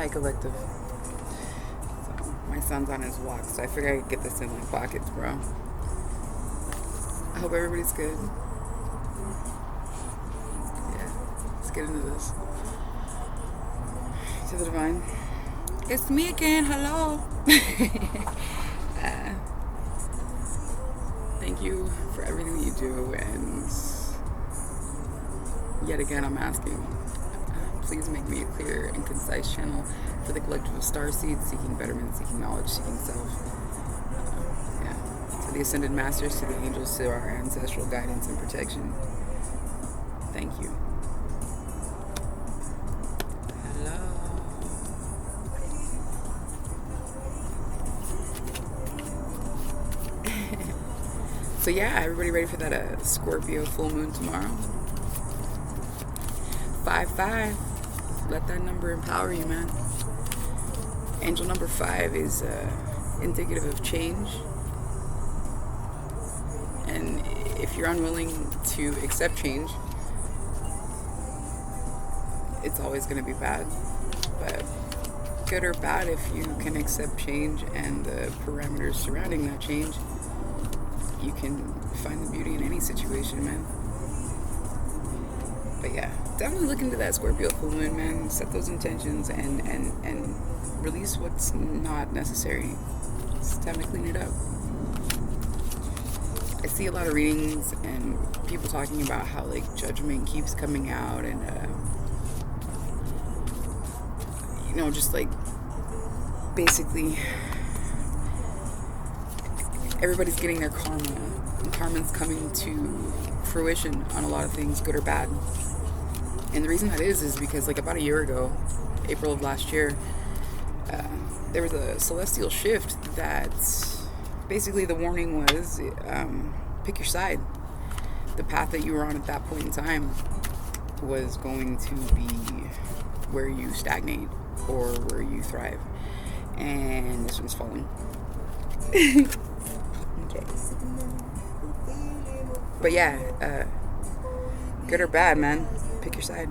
Hi Collective. So, my son's on his walk, so I figured I could get this in my pockets, bro. I hope everybody's good. Yeah, let's get into this. To the divine. It's me again. Hello. Thank you for everything that you do, and yet again, I'm asking, please make me a clear and concise channel for the collective of starseeds seeking betterment, seeking knowledge, seeking self. To the ascended masters, to the angels, to our ancestral guidance and protection. Thank you. Hello. So yeah, everybody ready for that Scorpio full moon tomorrow? 5-5. Let that number empower you, man. Angel number 5 is indicative of change. And if you're unwilling to accept change, it's always going to be bad. But good or bad, if you can accept change and the parameters surrounding that change, you can find the beauty in any situation, man. But yeah, definitely look into that Scorpio full moon, man. Set those intentions and release what's not necessary. It's time to clean it up. I see a lot of readings and people talking about how like judgment keeps coming out and just like basically everybody's getting their karma, and karma's coming to fruition on a lot of things, good or bad. And the reason that is because like about a year ago, April of last year, there was a celestial shift that basically the warning was pick your side. The path that you were on at that point in time was going to be where you stagnate or where you thrive. And this one's falling. Okay. But yeah, good or bad, man, pick your side.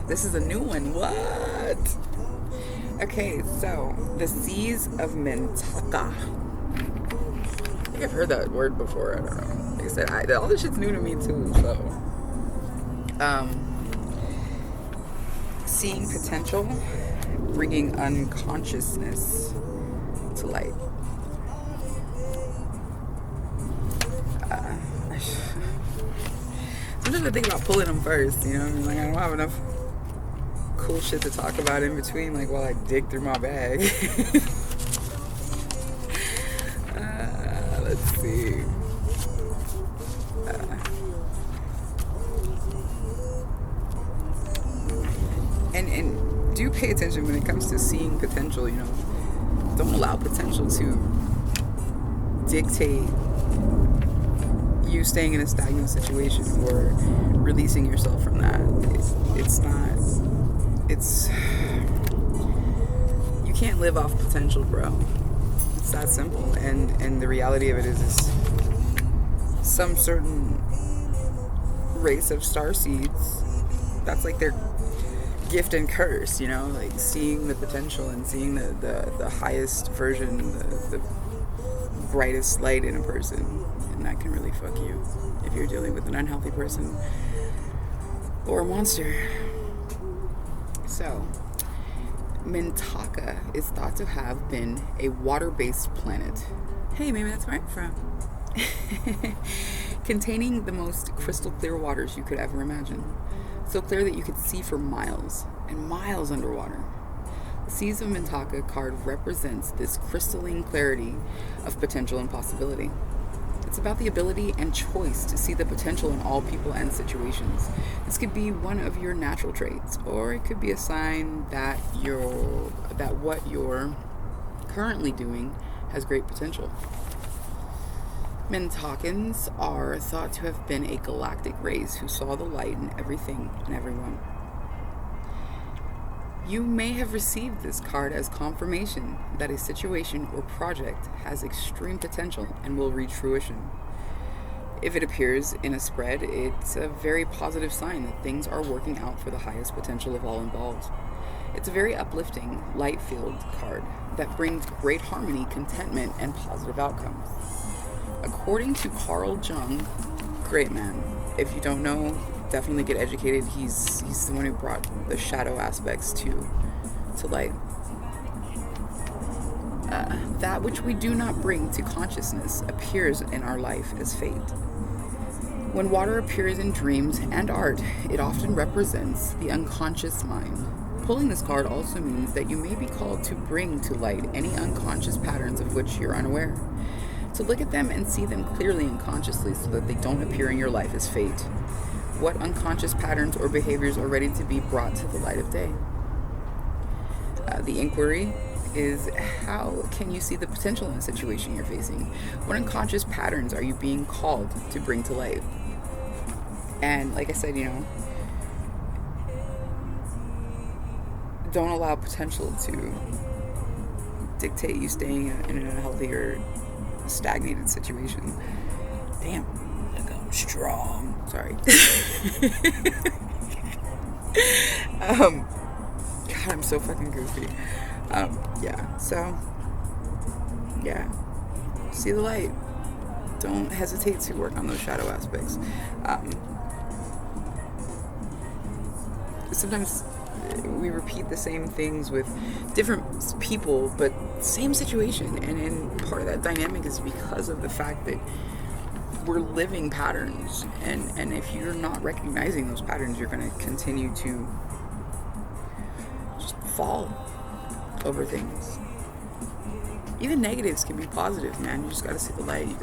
This is a new one. What? Okay, so the Seas of Mintaka. I think I've heard that word before. I don't know. Like I said, all this shit's new to me too. So, seeing potential, bringing unconsciousness to light. Sometimes I think about pulling them first, you know what I mean? Like, I don't have enough cool shit to talk about in between, like, while I dig through my bag. Let's see. And do pay attention when it comes to seeing potential, you know. Don't allow potential to dictate you staying in a stagnant situation or releasing yourself from that. You can't live off potential, bro. It's that simple. And the reality of it is some certain race of starseeds, that's like their gift and curse, you know, like seeing the potential and seeing the highest version, the brightest light in a person. And that can really fuck you if you're dealing with an unhealthy person or a monster. So, Mintaka is thought to have been a water-based planet. Hey, maybe that's where I'm from. Containing the most crystal clear waters you could ever imagine. So clear that you could see for miles and miles underwater. The Seas of Mintaka card represents this crystalline clarity of potential and possibility. It's about the ability and choice to see the potential in all people and situations. This could be one of your natural traits, or it could be a sign that what you're currently doing has great potential. Mintakans are thought to have been a galactic race who saw the light in everything and everyone. You may have received this card as confirmation that a situation or project has extreme potential and will reach fruition. If it appears in a spread, it's a very positive sign that things are working out for the highest potential of all involved. It's a very uplifting, light-filled card that brings great harmony, contentment, and positive outcomes. According to Carl Jung, great man. If you don't know, definitely get educated. He's the one who brought the shadow aspects to light. That which we do not bring to consciousness appears in our life as fate. When water appears in dreams and art, it often represents the unconscious mind. Pulling this card also means that you may be called to bring to light any unconscious patterns of which you're unaware. To look at them and see them clearly and consciously so that they don't appear in your life as fate. What unconscious patterns or behaviors are ready to be brought to the light of day? The inquiry is, how can you see the potential in the situation you're facing? What unconscious patterns are you being called to bring to light? And like I said, don't allow potential to dictate you staying in a healthy or stagnated situation. Damn, look, I'm strong. Sorry. God, I'm so fucking goofy. See the light. Don't hesitate to work on those shadow aspects. Sometimes we repeat the same things with different people, but same situation. And part of that dynamic is because of the fact that we're living patterns. And if you're not recognizing those patterns, you're going to continue to just fall over things. Even negatives can be positive, man. You just gotta see the light. You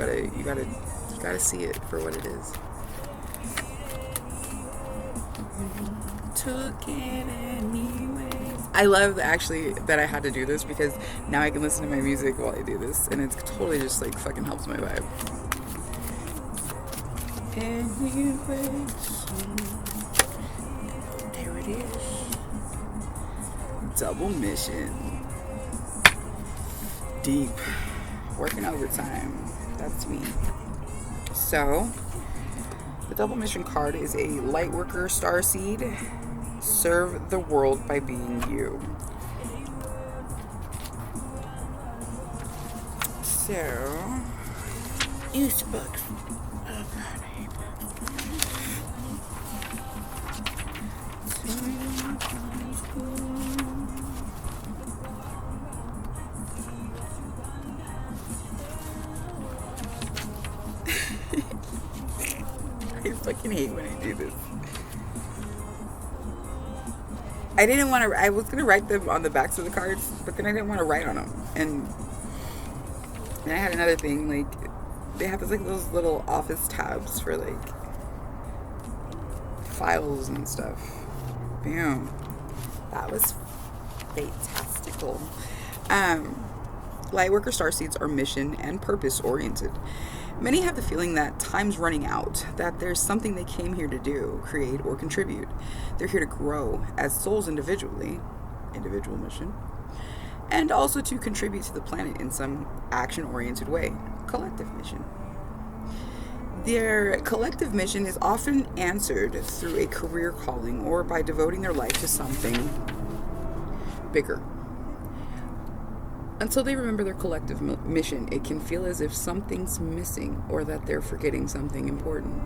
gotta see it for what it is. Took it anyways. I love actually that I had to do this because now I can listen to my music while I do this, and it's totally just like fucking helps my vibe. Anyways, there it is. Double mission. Deep. Working overtime. That's me. So, the double mission card is a Lightworker starseed. Serve the world by being you. So, use books. Oh God, I hate I fucking hate when I do this. I was going to write them on the backs of the cards, but then I didn't want to write on them. And then I had another thing, like, they have those little office tabs for, like, files and stuff. Bam. That was fantastical. Lightworker starseeds are mission and purpose oriented. Many have the feeling that time's running out, that there's something they came here to do, create, or contribute. They're here to grow as souls individually, individual mission, and also to contribute to the planet in some action-oriented way, collective mission. Their collective mission is often answered through a career calling or by devoting their life to something bigger. Until they remember their collective mission, it can feel as if something's missing or that they're forgetting something important.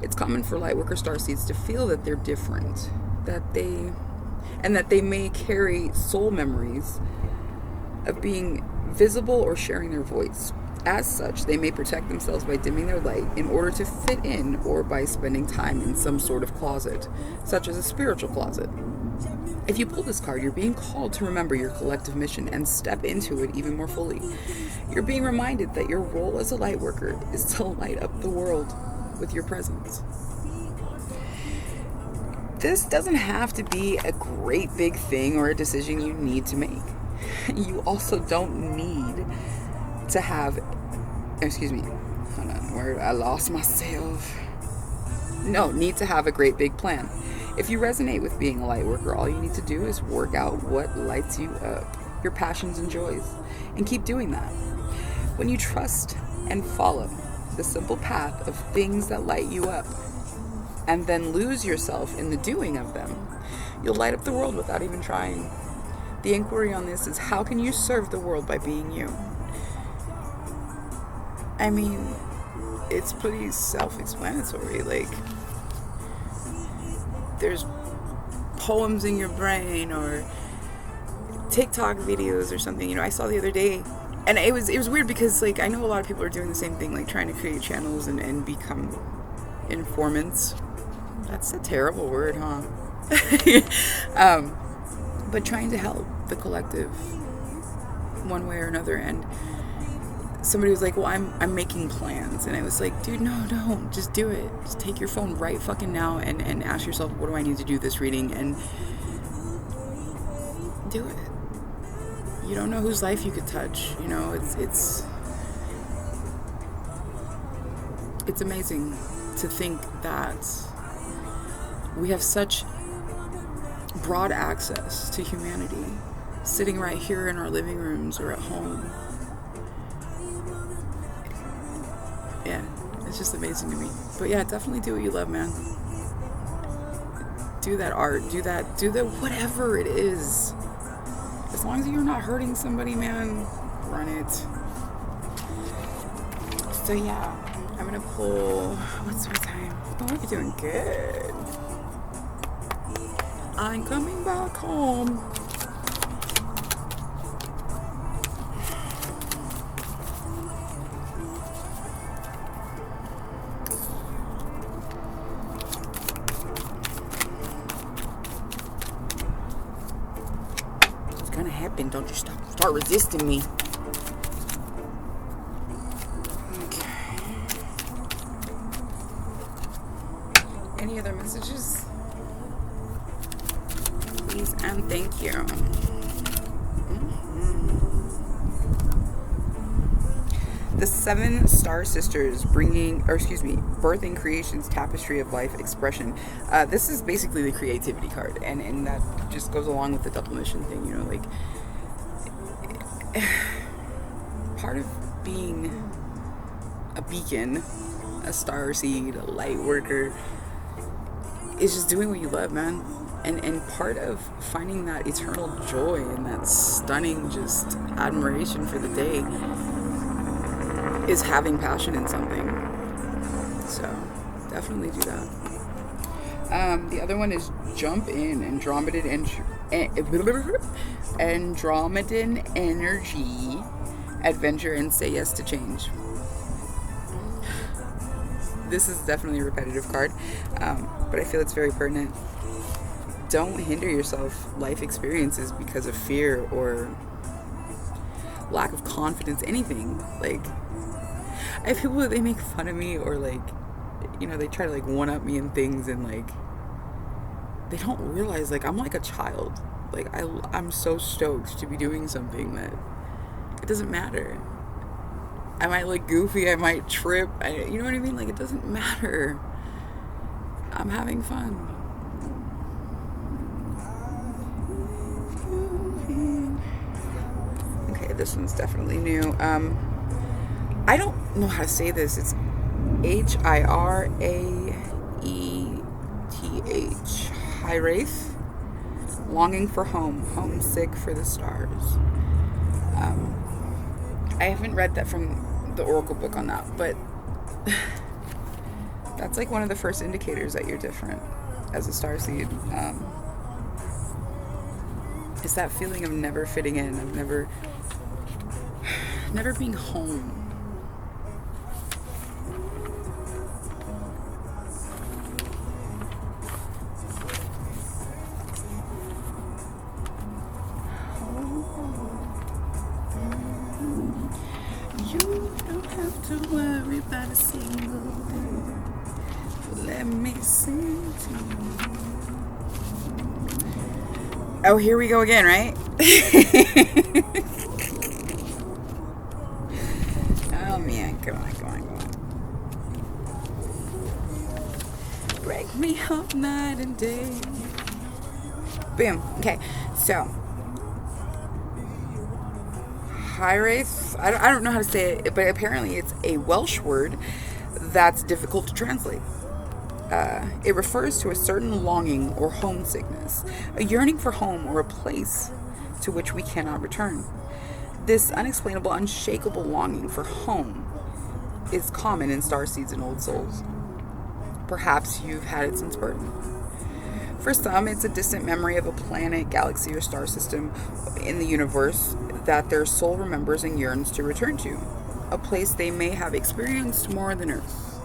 It's common for Lightworker starseeds to feel that they're different, that they may carry soul memories of being visible or sharing their voice. As such, they may protect themselves by dimming their light in order to fit in or by spending time in some sort of closet, such as a spiritual closet. If you pull this card, you're being called to remember your collective mission and step into it even more fully. You're being reminded that your role as a light worker is to light up the world with your presence. This doesn't have to be a great big thing or a decision you need to make. You also don't need to have, I lost myself. No, need to have a great big plan. If you resonate with being a light worker, all you need to do is work out what lights you up, your passions and joys, and keep doing that. When you trust and follow the simple path of things that light you up, and then lose yourself in the doing of them, you'll light up the world without even trying. The inquiry on this is, how can you serve the world by being you? I mean, it's pretty self-explanatory. Like, there's poems in your brain or TikTok videos or something. You know, I saw the other day, and it was weird because, like, I know a lot of people are doing the same thing, like trying to create channels and become informants. That's a terrible word, huh? But trying to help the collective one way or another. And somebody was like, well, I'm making plans. And I was like, dude, no, don't. Just do it. Just take your phone right fucking now and ask yourself, what do I need to do this reading? And do it. You don't know whose life you could touch. You know, it's amazing to think that we have such broad access to humanity sitting right here in our living rooms or at home. Yeah, it's just amazing to me. But yeah, definitely do what you love, man. Do that art, do the whatever it is. As long as you're not hurting somebody, man, run it. So yeah, I'm gonna pull, what's my time? Oh, you're doing good. I'm coming back home. It's gonna happen. Don't you start resisting me. Okay. Any other messages? Please and thank you. The 7 Star Sisters birthing creation's tapestry of life expression. This is basically the creativity card, and that just goes along with the double mission thing, you know, like part of being a beacon, a star seed, a light worker is just doing what you love, man. And part of finding that eternal joy and that stunning just admiration for the day is having passion in something. So definitely do that. The other one is jump in, Andromedan energy, adventure, and say yes to change. This is definitely a repetitive card, but I feel it's very pertinent. Don't hinder yourself life experiences because of fear or lack of confidence, anything. Like, I have people that they make fun of me, or like, you know, they try to like one up me in things, and like they don't realize like I'm like a child. Like I'm so stoked to be doing something that it doesn't matter. I might look goofy, I might trip, you know what I mean? Like, it doesn't matter. I'm having fun. Okay, this one's definitely new. I don't know how to say this. It's Hiraeth. Hiraeth. Longing for home. Homesick for the stars. I haven't read that from the Oracle book on that, but that's like one of the first indicators that you're different as a starseed. It's that feeling of never fitting in, of never being home. You don't have to worry about a single thing. Let me sing to you. Oh, here we go again, right? Oh man, come on. Break me up night and day. Boom. Okay, so Hiraeth, I don't know how to say it, but apparently it's a Welsh word that's difficult to translate. It refers to a certain longing or homesickness, a yearning for home or a place to which we cannot return. This unexplainable, unshakable longing for home is common in starseeds and old souls. Perhaps you've had it since birth. For some, it's a distant memory of a planet, galaxy, or star system in the universe that their soul remembers and yearns to return to, a place they may have experienced more than Earth.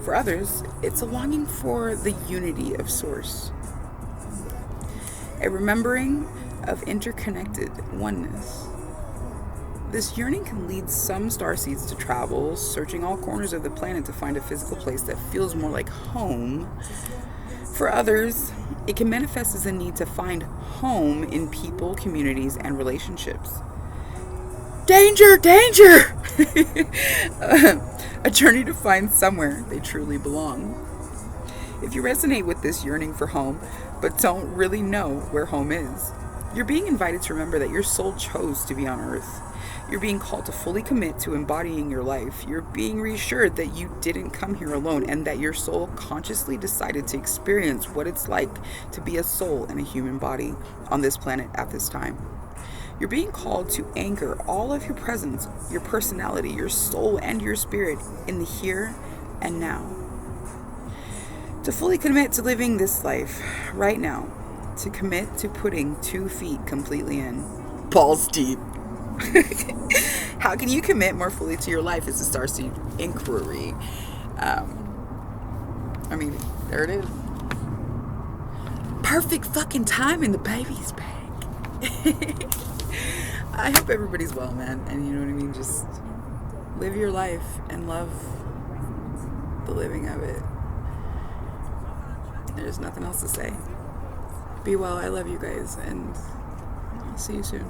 For others, it's a longing for the unity of Source, a remembering of interconnected oneness. This yearning can lead some starseeds to travel, searching all corners of the planet to find a physical place that feels more like home. For others, it can manifest as a need to find home in people, communities, and relationships. Danger! Danger! A journey to find somewhere they truly belong. If you resonate with this yearning for home, but don't really know where home is, you're being invited to remember that your soul chose to be on Earth. You're being called to fully commit to embodying your life. You're being reassured that you didn't come here alone and that your soul consciously decided to experience what it's like to be a soul in a human body on this planet at this time. You're being called to anchor all of your presence, your personality, your soul, and your spirit in the here and now. To fully commit to living this life right now. To commit to putting 2 feet completely in. Balls deep. How can you commit more fully to your life is a starseed inquiry. There it is. Perfect fucking time in the baby's bag. I hope everybody's well, man. And you know what I mean? Just live your life and love the living of it. There's nothing else to say. Be well. I love you guys. And I'll see you soon.